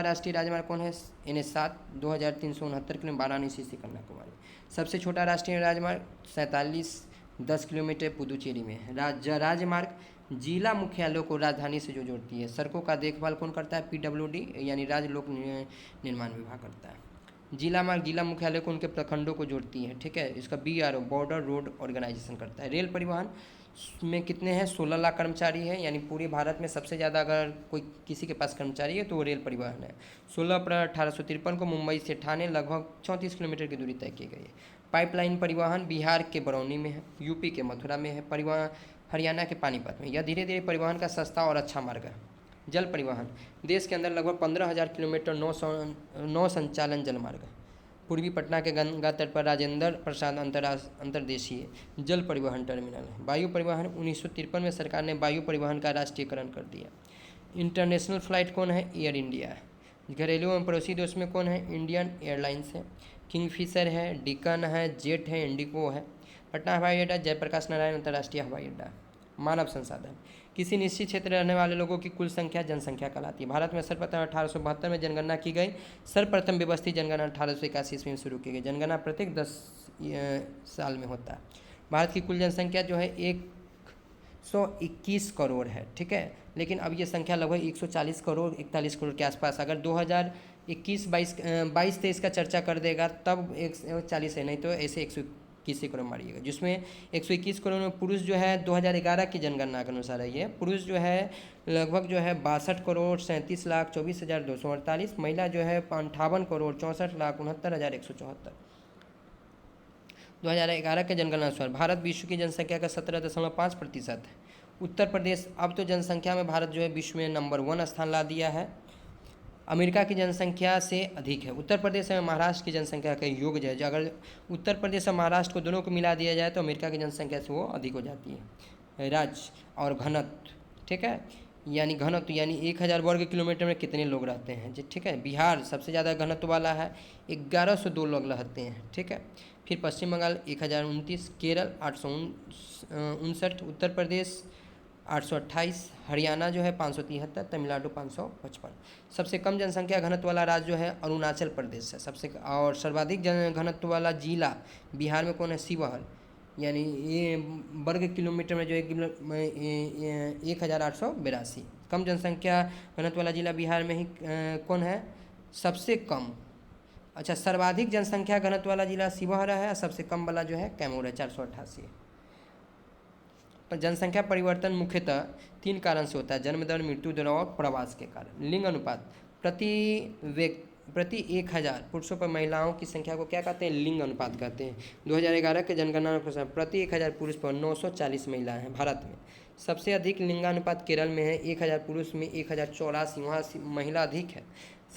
राष्ट्रीय राजमार्ग कौन है? NH7 2369 किलोमीटर वाराणसी से कन्याकुमारी। सबसे छोटा राष्ट्रीय राजमार्ग 10 किलोमीटर पुदुचेरी में है। राजमार्ग जिला मुख्यालयों को राजधानी से जो जोड़ती है। सड़कों का देखभाल कौन करता है? PWD यानी राज्य लोक निर्माण विभाग करता है। जिला मार्ग जिला मुख्यालय को उनके प्रखंडों को जोड़ती है। ठीक है। इसका BRO बॉर्डर रोड ऑर्गेनाइजेशन करता है। रेल परिवहन में कितने हैं? 16 लाख कर्मचारी है, यानी पूरे भारत में सबसे ज़्यादा अगर कोई किसी के पास कर्मचारी है तो वो रेल परिवहन है। 16 अप्रैल 1853 को मुंबई से ठाणे लगभग 34 किलोमीटर की दूरी तय की गई है। पाइपलाइन परिवहन बिहार के बरौनी में है, यूपी के मथुरा में है, परिवहन हरियाणा के पानीपत में। यह धीरे धीरे परिवहन का सस्ता और अच्छा मार्ग है। जल परिवहन देश के अंदर लगभग 15,000 किलोमीटर नौ संचालन जलमार्ग है। पूर्वी पटना के गंगा तट पर राजेंद्र प्रसाद अंतर्देशीय जल परिवहन टर्मिनल है। वायु परिवहन 1953 में सरकार ने वायु परिवहन का राष्ट्रीयकरण कर दिया। इंटरनेशनल फ्लाइट कौन है? एयर इंडिया है। घरेलू एवं पड़ोसी देश में कौन है? इंडियन एयरलाइंस है, किंगफिशर है, डिकन है, जेट है, इंडिगो है। पटना हवाई अड्डा जयप्रकाश नारायण अंतर्राष्ट्रीय हवाई अड्डा। मानव संसाधन किसी निश्चित क्षेत्र में रहने वाले लोगों की कुल संख्या जनसंख्या कहलाती है। भारत में सर्वप्रथम 1872 में जनगणना की गई। सर्वप्रथम व्यवस्थित जनगणना 1881 ईस्वी में शुरू की गई। जनगणना प्रत्येक 10 साल में होता है। भारत की कुल जनसंख्या जो है 121 करोड़ है। ठीक है। लेकिन अब ये संख्या लगभग 140 करोड़ 41 करोड़ के आसपास। अगर 2021-22-23 का चर्चा कर देगा तब 140 है, नहीं तो ऐसे 121 करोड़ मारिएगा। जिसमें 121 करोड़ में पुरुष जो है 2011 की जनगणना के अनुसार है, ये पुरुष जो है लगभग जो है 62 करोड़ 37,24,248। महिला जो है 58 करोड़ 64,69,174। 2011 के जनगणना अनुसार भारत विश्व की जनसंख्या का 17.5% है। उत्तर प्रदेश अब तो जनसंख्या में भारत जो है विश्व में नंबर 1 स्थान ला दिया है। अमेरिका की जनसंख्या से अधिक है। उत्तर प्रदेश में महाराष्ट्र की जनसंख्या का योग जो है, अगर उत्तर प्रदेश और महाराष्ट्र को दोनों को मिला दिया जाए तो अमेरिका की जनसंख्या से वो अधिक हो जाती है। राज्य और घनत्व, ठीक है, यानी घनत्व यानी 1000 वर्ग किलोमीटर में कितने लोग रहते हैं जी। ठीक है। बिहार सबसे ज़्यादा घनत्व वाला है, 1102 लोग रहते हैं। ठीक है। फिर पश्चिम बंगाल 1029, केरल 859, उत्तर प्रदेश 828, हरियाणा जो है 573, तमिलनाडु 555। सबसे कम जनसंख्या घनत्व वाला राज्य जो है अरुणाचल प्रदेश है सबसे, और सर्वाधिक घनत्व वाला जिला बिहार में कौन है? शिवहर, यानी ये वर्ग किलोमीटर में जो 1882। कम जनसंख्या घनत्व वाला जिला बिहार में ही कौन है? सबसे कम, अच्छा, सर्वाधिक जनसंख्या घनत्व वाला जिला शिवहर है, सबसे कम वाला जो है कैमूर है 488। जनसंख्या परिवर्तन मुख्यतः 3 कारण से होता है: जन्म दर, मृत्यु दर और प्रवास के कारण। लिंग अनुपात प्रति 1000 पुरुषों पर महिलाओं की संख्या को क्या कहते हैं? लिंग अनुपात कहते हैं। 2011 के जनगणना के अनुसार प्रति 1000 पुरुष पर 940 महिलाएं हैं भारत में। सबसे अधिक लिंगानुपात केरल में है, 1000 पुरुष में 1084, वहाँ महिला अधिक है।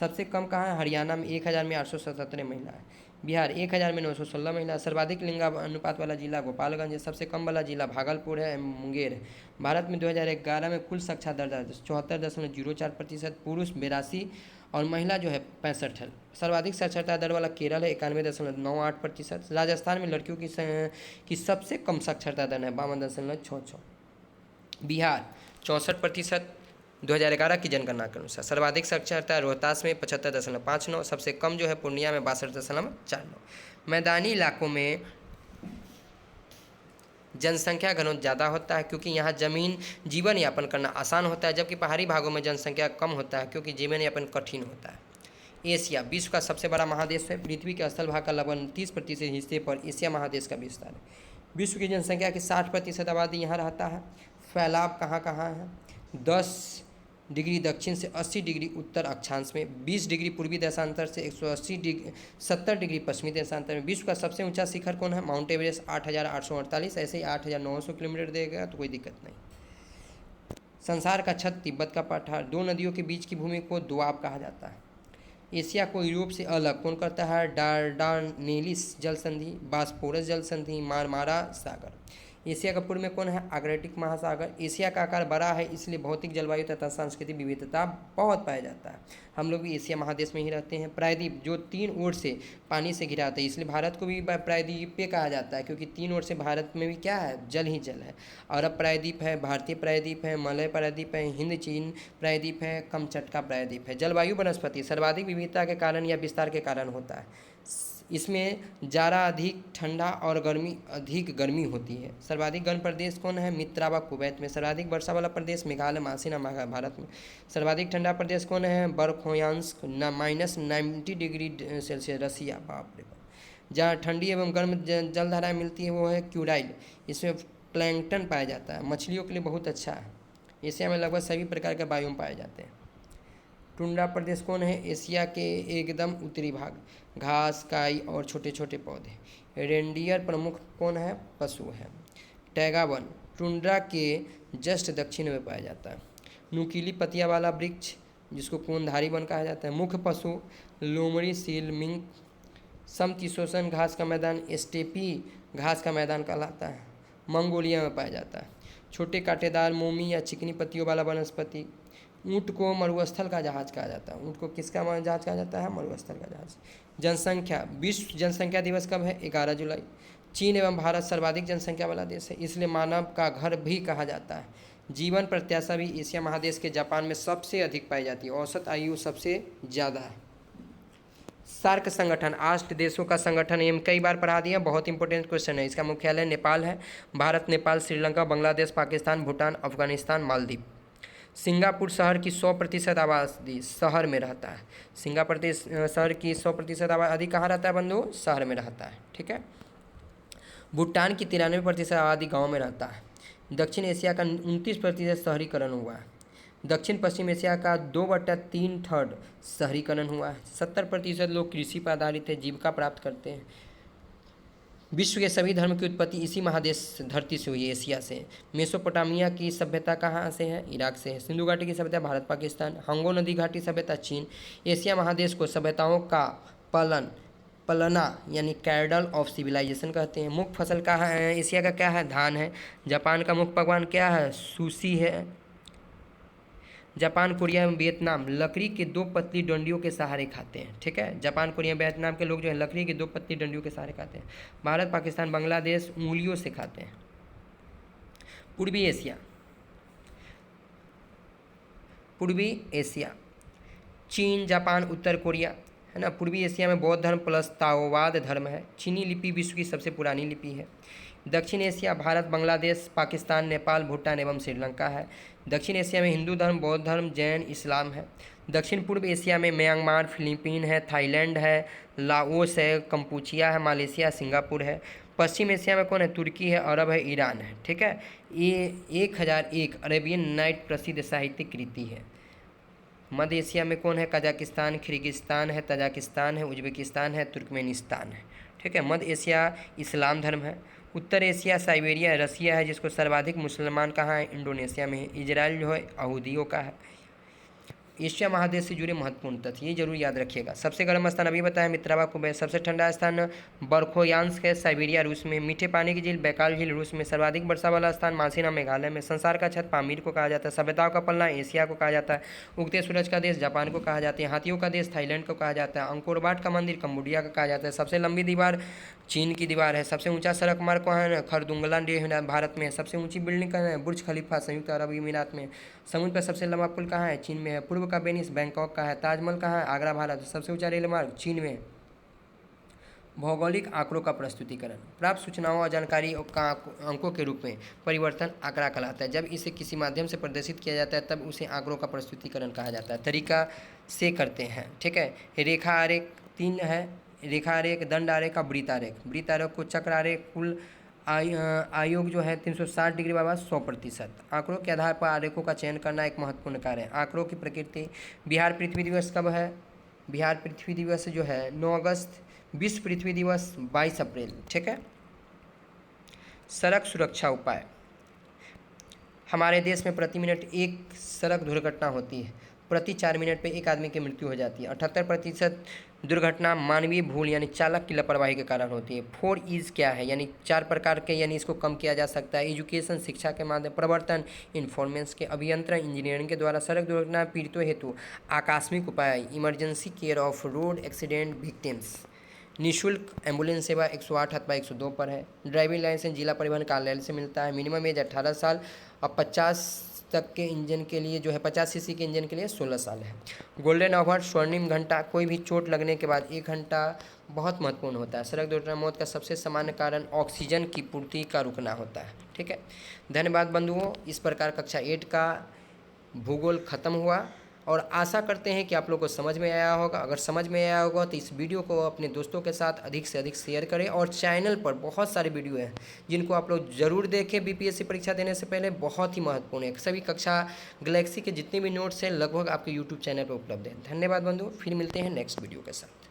सबसे कम कहाँ है? हरियाणा में 1000 में 877 महिला है। बिहार 1000 में 916 महिला। सर्वाधिक लिंगानुपात वाला जिला गोपालगंज है, सबसे कम वाला जिला भागलपुर है, मुंगेर है। भारत में 2011 में कुल साक्षरता दर 74.04%, पुरुष 82 और महिला जो है 65 है। सर्वाधिक साक्षरता दर वाला केरल है 91.98%। राजस्थान में लड़कियों की सबसे कम साक्षरता दर है 52.66। बिहार 64%, 2011 की जनगणना के अनुसार। सर्वाधिक साक्षरता रोहतास में 75.59, सबसे कम जो है पूर्णिया में 62.49। मैदानी इलाकों में जनसंख्या घनत्व ज़्यादा होता है क्योंकि यहाँ जीवन यापन करना आसान होता है, जबकि पहाड़ी भागों में जनसंख्या कम होता है क्योंकि जीवन यापन कठिन होता है। एशिया विश्व का सबसे बड़ा महादेश है। पृथ्वी के स्थल भाग का लगभग 30% हिस्से पर एशिया महादेश का विस्तार है। विश्व की जनसंख्या की 60% आबादी यहाँ रहता है। फैलाव कहाँ कहाँ है? 10 डिग्री दक्षिण से 80 डिग्री उत्तर अक्षांश में, 20 डिग्री पूर्वी देशांतर से 70 डिग्री पश्चिमी देशांतर में। विश्व का सबसे ऊंचा शिखर कौन है? माउंट एवरेस्ट 8,848, ऐसे ही 8,900 किलोमीटर देगा तो कोई दिक्कत नहीं। संसार का छत तिब्बत का पठार। दो नदियों के बीच की भूमि को दोआब कहा जाता है। एशिया को यूरोप से अलग कौन करता है? डार्डानेलिस जल संधि, बास्पोरस जल संधि, मारमारा सागर। एशिया का पूर्व में कौन है? आर्कटिक महासागर। एशिया का आकार बड़ा है, इसलिए भौतिक जलवायु तथा सांस्कृतिक विविधता बहुत पाया जाता है। हम लोग भी एशिया महादेश में ही रहते हैं। प्रायद्वीप जो 3 ओर से पानी से घिरा होता है, इसलिए भारत को भी प्रायद्वीपीय कहा जाता है, क्योंकि 3 ओर से भारत में भी क्या है? जल ही जल है। अरब प्रायद्वीप है, भारतीय प्रायद्वीप है, मलय प्रायद्वीप है, हिंद चीन प्रायद्वीप है, कमचटका प्रायद्वीप है। जलवायु वनस्पति सर्वाधिक विविधता के कारण या विस्तार के कारण होता है। इसमें जाड़ा अधिक, ठंडा और गर्मी अधिक गर्मी होती है। सर्वाधिक गर्म प्रदेश कौन है? मित्रा व कुवैत में। सर्वाधिक वर्षा वाला प्रदेश मेघालय, मासिना भारत में। सर्वाधिक ठंडा प्रदेश कौन है? बरखोयांस्क -90 डिग्री सेल्सियस रसिया। बाप रे बाप। जहाँ ठंडी एवं गर्म जलधाराएँ मिलती है वो है क्यूराइल। इसमें प्लैंकटन पाया जाता है, मछलियों के लिए बहुत अच्छा है। एशिया में लगभग सभी प्रकार के बायोम पाए जाते हैं। टुंड्रा प्रदेश कौन है? एशिया के एकदम उत्तरी भाग, घास, काई और छोटे छोटे पौधे। रेंडियर प्रमुख कौन है? पशु है। टैगा वन टुंड्रा के जस्ट दक्षिण में पाया जाता है। नुकीली पत्तियां वाला वृक्ष जिसको कोनधारी वन कहा जाता है। मुख्य पशु लोमड़ी, सील, मिंक। समशीतोष्ण घास का मैदान स्टेपी घास का मैदान कहलाता है, मंगोलिया में पाया जाता है। छोटे कांटेदार मोमी या चिकनी पत्तियों वाला वनस्पति। ऊँट को मरुस्थल का जहाज कहा जाता है। ऊँट को किसका जहाज कहा जाता है? मरुस्थल का जहाज। जनसंख्या, विश्व जनसंख्या दिवस कब है? 11 जुलाई। चीन एवं भारत सर्वाधिक जनसंख्या वाला देश है, इसलिए मानव का घर भी कहा जाता है। जीवन प्रत्याशा भी एशिया महादेश के जापान में सबसे अधिक पाई जाती है, औसत आयु सबसे ज़्यादा है। सार्क संगठन 8 देशों का संगठन, एम कई बार पढ़ा दिया, बहुत इंपॉर्टेंट क्वेश्चन है। इसका मुख्यालय नेपाल है। भारत, नेपाल, श्रीलंका, बांग्लादेश, पाकिस्तान, भूटान, अफगानिस्तान, मालदीव। सिंगापुर शहर की 100% आबादी शहर में रहता है। सिंगापुर शहर की 100% आबादी कहाँ रहता है बंधु? शहर में रहता है। ठीक है। भूटान की 93% आबादी गांव में रहता है। दक्षिण एशिया का 29% शहरीकरण हुआ है। दक्षिण पश्चिम एशिया का 2/3 शहरीकरण हुआ है। 70% लोग कृषि पर आधारित है, जीविका प्राप्त करते हैं। विश्व के सभी धर्म की उत्पत्ति इसी महादेश धरती से हुई है, एशिया से। मेसोपोटामिया की सभ्यता कहाँ से है? इराक से है। सिंधु घाटी की सभ्यता भारत पाकिस्तान। हांगो नदी घाटी सभ्यता चीन। एशिया महादेश को सभ्यताओं का पलना यानी कैडल ऑफ सिविलाइजेशन कहते हैं। मुख्य फसल का है एशिया का? क्या है? धान है। जापान का मुख्य पकवान क्या है? सुशी है। जापान, कोरिया एवं वियतनाम लकड़ी के 2 पतली डंडियों के सहारे खाते हैं। ठीक है। जापान, कोरिया, वियतनाम के लोग जो है लकड़ी की 2 पतली डंडियों के सहारे खाते हैं। भारत, पाकिस्तान, बांग्लादेश उंगलियों से खाते हैं। पूर्वी एशिया चीन, जापान, उत्तर कोरिया है ना। पूर्वी एशिया में बौद्ध धर्म प्लस ताओवाद धर्म है। चीनी लिपि विश्व की सबसे पुरानी लिपि है। दक्षिण एशिया भारत, बांग्लादेश, पाकिस्तान, नेपाल, भूटान एवं श्रीलंका है। दक्षिण एशिया में हिंदू धर्म, बौद्ध धर्म, जैन, इस्लाम है। दक्षिण पूर्व एशिया में म्यांमार, फिलीपीन है, थाईलैंड है, लाओस है, कंपूचिया है, मलेशिया, सिंगापुर है। पश्चिम एशिया में कौन है? तुर्की है, अरब है, ईरान है। ठीक है। ये 1001 अरेबियन नाइट प्रसिद्ध साहित्यिक कृति है। मध्य एशिया में कौन है? कजाकिस्तान, किर्गिस्तान है, तजाकिस्तान है, उज्बेकिस्तान है, तुर्कमेनिस्तान है। ठीक है। मध्य एशिया इस्लाम धर्म है। उत्तर एशिया साइबेरिया, रसिया है, जिसको सर्वाधिक मुसलमान कहाँ है? इंडोनेशिया में है। इजराइल जो है यहूदियों का है। एशिया महादेश से जुड़े महत्वपूर्ण तथ्य ये जरूर याद रखिएगा। सबसे गर्म स्थान अभी बताया मित्रावा कुबेर। सबसे ठंडा स्थान बरखोयांस्क है, साइबेरिया रूस में। मीठे पानी की झील बैकाल झील रूस में। सर्वाधिक वर्षा वाला स्थान मासिना मेघालय में। संसार का छत पामीर को कहा जाता है। सभ्यताओं का पलना एशिया को कहा जाता है। उगते सूरज का देश जापान को कहा जाता है। हाथियों का देश थाईलैंड को कहा जाता है। अंकोरवाट का मंदिर कम्बोडिया का कहा जाता है। सबसे लंबी दीवार चीन की दीवार है। सबसे ऊंचा सड़क मार्ग कहाँ है? खरदुंगला लेह भारत में। सबसे ऊंची बिल्डिंग कहाँ है? बुर्ज खलीफा संयुक्त अरब अमीरात में। समुद्र पर सबसे लंबा पुल कहाँ है? चीन में है। पूर्व का वेनिस बैंकॉक का है। ताजमहल कहाँ है? आगरा भारत। सबसे ऊंचा रेल मार्ग चीन में। भौगोलिक आंकड़ों का प्रस्तुतिकरण प्राप्त सूचनाओं और जानकारी का अंकों के रूप में परिवर्तन आंकड़ा कहलाता है। जब इसे किसी माध्यम से प्रदर्शित किया जाता है तब उसे आंकड़ों का प्रस्तुतिकरण कहा जाता है। तरीका से करते हैं। ठीक है। रेखा आरेख 3 है। रेखा आरेख, दंड आरेख और वृत्त आरेख। वृत्त आरेख को चक्र आरेख, कुल आयोग जो है 360 डिग्री बाबा 100%। आंकड़ों के आधार पर आरेखों का चयन करना एक महत्वपूर्ण कार्य है। आंकड़ों की प्रकृति। बिहार पृथ्वी दिवस कब है? बिहार पृथ्वी दिवस जो है 9 अगस्त। विश्व पृथ्वी दिवस 22 अप्रैल। ठीक है। सड़क सुरक्षा उपाय। हमारे देश में प्रति मिनट एक सड़क दुर्घटना होती है। प्रति 4 मिनट पे एक आदमी की मृत्यु हो जाती है। 78% दुर्घटना मानवीय भूल यानी चालक की लापरवाही के कारण होती है। 4 ईज क्या है? यानी 4 प्रकार के, यानी इसको कम किया जा सकता है। एजुकेशन शिक्षा के माध्यम, प्रवर्तन इन्फॉर्मेंस के, अभियंत्रण इंजीनियरिंग के द्वारा सड़क दुर्घटना पीड़ितों हेतु आकस्मिक उपाय, emergency care of road accident victims. निःशुल्क एम्बुलेंस सेवा 108 अथवा 102 पर है। ड्राइविंग लाइसेंस जिला परिवहन कार्यालय से मिलता है। मिनिमम एज 18 साल और 50 तक के इंजन के लिए जो है 50 सीसी के इंजन के लिए 16 साल है। गोल्डन आवर स्वर्णिम घंटा, कोई भी चोट लगने के बाद 1 घंटा बहुत महत्वपूर्ण होता है। सड़क दुर्घटना मौत का सबसे सामान्य कारण ऑक्सीजन की पूर्ति का रुकना होता है। ठीक है। धन्यवाद बंधुओं। इस प्रकार कक्षा 8 का भूगोल खत्म हुआ और आशा करते हैं कि आप लोग को समझ में आया होगा। अगर समझ में आया होगा तो इस वीडियो को अपने दोस्तों के साथ अधिक से अधिक शेयर करें और चैनल पर बहुत सारे वीडियो हैं जिनको आप लोग ज़रूर देखें। बीपीएससी परीक्षा देने से पहले बहुत ही महत्वपूर्ण है। सभी कक्षा गैलेक्सी के जितने भी नोट्स हैं लगभग आपके यूट्यूब चैनल पर उपलब्ध हैं। धन्यवाद बंधुओं। फिर मिलते हैं नेक्स्ट वीडियो के साथ।